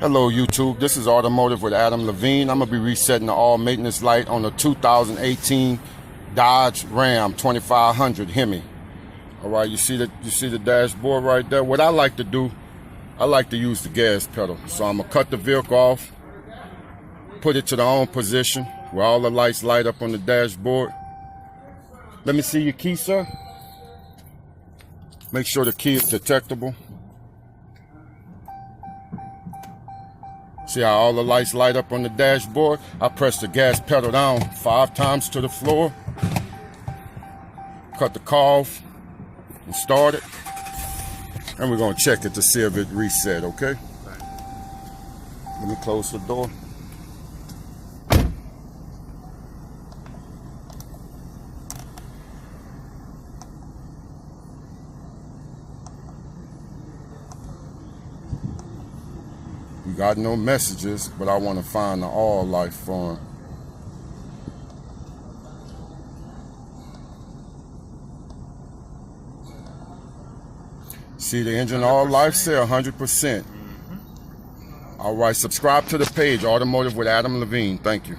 Hello YouTube, this is Automotive with Adam Levine. I'm going to be resetting the all maintenance light on the 2018 Dodge Ram 2500 Hemi. Alright, you see the dashboard right there? What I like to do, I like to use the gas pedal. So I'm going to cut the vehicle off, put it to the on position where all the lights light up on the dashboard. Let me see your key, sir. Make sure the key is detectable. See how all the lights light up on the dashboard? I press the gas pedal down 5 times to the floor. Cut the car off and start it. And we're going to check it to see if it reset, okay? Let me close the door. We got no messages, but I want to find the all light form. See the engine all life say 100%. All right, subscribe to the page, Automotive with Adam Levine. Thank you.